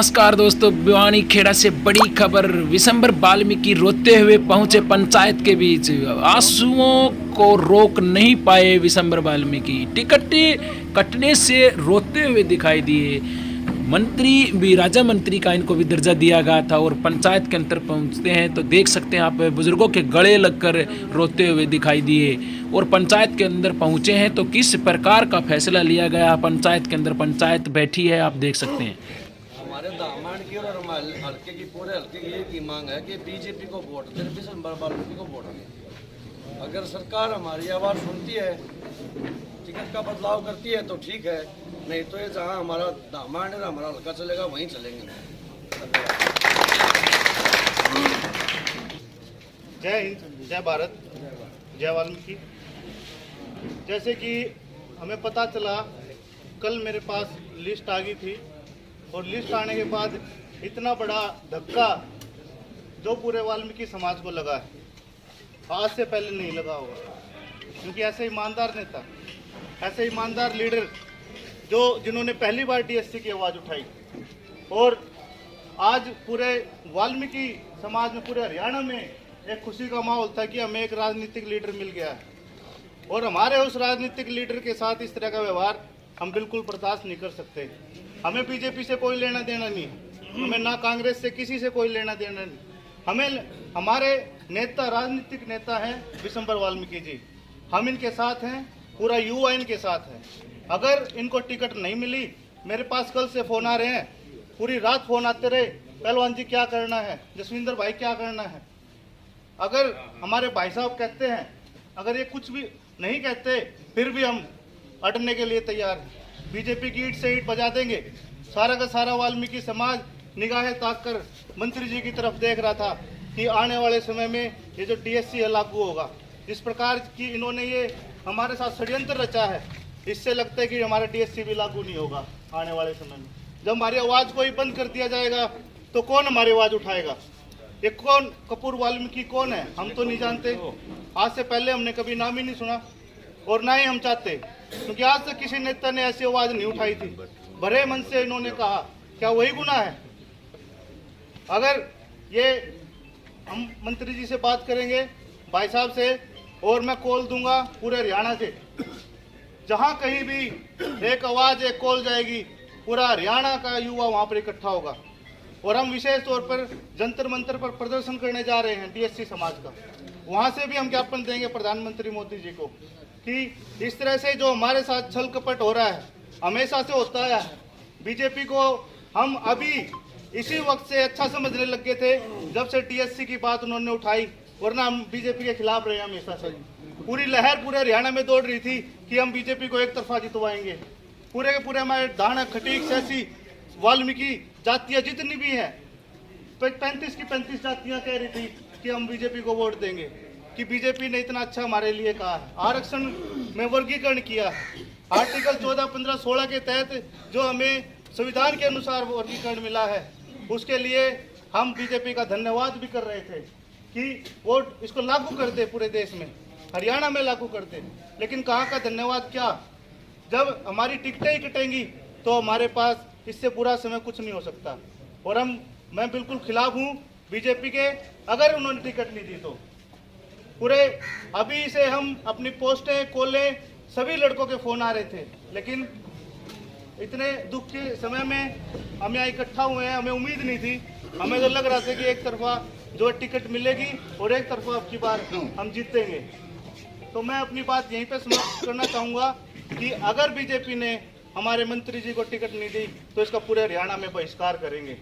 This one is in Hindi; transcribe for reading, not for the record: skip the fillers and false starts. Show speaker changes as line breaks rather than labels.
नमस्कार दोस्तों, भिवानी खेड़ा से बड़ी खबर। विशंबर वाल्मीकि रोते हुए पहुंचे पंचायत के बीच। आंसुओं को रोक नहीं पाए विशंबर वाल्मीकि। टिकट कटने से रोते हुए दिखाई दिए। मंत्री भी, राजा मंत्री का इनको भी दर्जा दिया गया था और पंचायत के अंदर पहुंचते हैं तो देख सकते हैं आप, बुजुर्गों के गले लगकर रोते हुए दिखाई दिए। और पंचायत के अंदर पहुंचे हैं तो किस प्रकार का फैसला लिया गया पंचायत के अंदर। पंचायत बैठी है, आप देख सकते हैं।
हमारे दामन की और हमारे हल्के की, पूरे हल्के की एक ही मांग है कि बीजेपी को वोट दें, विशंबर वाल्मीकि को वोट दें। अगर सरकार हमारी आवाज़ सुनती है, टिकट का बदलाव करती है तो ठीक है, नहीं तो ये जहाँ हमारा दामन है, हमारा हल्का चलेगा वहीं चलेंगे।
जय हिंद, जय भारत, जय वाल्मीकि। जैसे कि हमें पता चला, कल मेरे पास लिस्ट आ गई थी और लिस्ट आने के बाद इतना बड़ा धक्का जो पूरे वाल्मीकि समाज को लगा है, आज से पहले नहीं लगा होगा। क्योंकि ऐसे ईमानदार नेता, ऐसे ईमानदार लीडर जिन्होंने पहली बार डीएससी की आवाज़ उठाई और आज पूरे वाल्मीकि समाज में, पूरे हरियाणा में एक खुशी का माहौल था कि हमें एक राजनीतिक लीडर मिल गया है। और हमारे उस राजनीतिक लीडर के साथ इस तरह का व्यवहार हम बिल्कुल बर्दाश्त नहीं कर सकते। हमें बीजेपी से कोई लेना देना नहीं, हमें ना कांग्रेस से किसी से कोई लेना देना नहीं। हमें, हमारे नेता, राजनीतिक नेता हैं विशंबर वाल्मीकि जी, हम इनके साथ हैं, पूरा युवा इनके साथ है। अगर इनको टिकट नहीं मिली, मेरे पास कल से फ़ोन आ रहे हैं, पूरी रात फ़ोन आते रहे, पहलवान जी क्या करना है, जसविंदर भाई क्या करना है। अगर हमारे भाई साहब कहते हैं, अगर ये कुछ भी नहीं कहते, फिर भी हम अटने के लिए तैयार हैं। बीजेपी की ईंट से ईंट बजा देंगे। सारा का सारा वाल्मीकि समाज निगाहें ताक कर मंत्री जी की तरफ देख रहा था कि आने वाले समय में ये जो डीएससी है लागू होगा। जिस प्रकार की इन्होंने ये हमारे साथ षड्यंत्र रचा है, इससे लगता है कि हमारा डीएससी भी लागू नहीं होगा आने वाले समय में। जब हमारी आवाज़ को ही बंद कर दिया जाएगा तो कौन हमारी आवाज़ उठाएगा। ये कौन कपूर वाल्मीकि कौन है, हम तो नहीं जानते। आज से पहले हमने कभी नाम ही नहीं सुना और ना ही हम चाहते, क्योंकि आज तक किसी नेता ने ऐसी आवाज़ नहीं उठाई थी। भरे मन से इन्होंने कहा, क्या वही गुनाह है? अगर ये हम मंत्री जी से बात करेंगे, भाई साहब से, और मैं कॉल दूंगा पूरे हरियाणा से, जहां कहीं भी एक आवाज़, एक कॉल जाएगी, पूरा हरियाणा का युवा वहां पर इकट्ठा होगा। और हम विशेष तौर पर जंतर मंतर पर प्रदर्शन करने जा रहे हैं डीएससी समाज का। वहां से भी हम ज्ञापन देंगे प्रधानमंत्री मोदी जी को कि इस तरह से जो हमारे साथ छल कपट हो रहा है, हमेशा से होता है। बीजेपी को हम अभी इसी वक्त से अच्छा समझने लग गए थे जब से डीएससी की बात उन्होंने उठाई, वरना हम बीजेपी के खिलाफ रहे हमेशा से। पूरी लहर पूरे हरियाणा में दौड़ रही थी कि हम बीजेपी को एक तरफा जितवाएंगे। पूरे के पूरे हमारे दाना, खटीक, सैसी, वाल्मीकि जातियाँ जितनी भी हैं, 35 की 35 जातियाँ कह रही थी कि हम बीजेपी को वोट देंगे, कि बीजेपी ने इतना अच्छा हमारे लिए कहा है। आरक्षण में वर्गीकरण किया है, आर्टिकल 14, 15, 16 के तहत जो हमें संविधान के अनुसार वर्गीकरण मिला है, उसके लिए हम बीजेपी का धन्यवाद भी कर रहे थे कि वो इसको लागू कर दे, पूरे देश में, हरियाणा में लागू कर दे। लेकिन कहाँ का धन्यवाद, क्या, जब हमारी टिकटें ही कटेंगी तो हमारे पास इससे बुरा समय कुछ नहीं हो सकता। और मैं बिल्कुल खिलाफ हूँ बीजेपी के, अगर उन्होंने टिकट नहीं दी तो पूरे अभी से हम अपनी पोस्टें खोलें, सभी लड़कों के फ़ोन आ रहे थे। लेकिन इतने दुख के समय में हम यहाँ इकट्ठा हुए हैं, हमें उम्मीद नहीं थी। हमें तो लग रहा था कि एक तरफा जो टिकट मिलेगी और एक तरफा अब की बार हम जीतेंगे। तो मैं अपनी बात यहीं पे समाप्त करना चाहूँगा कि अगर बीजेपी ने हमारे मंत्री जी को टिकट नहीं दी तो इसका पूरे हरियाणा में बहिष्कार करेंगे।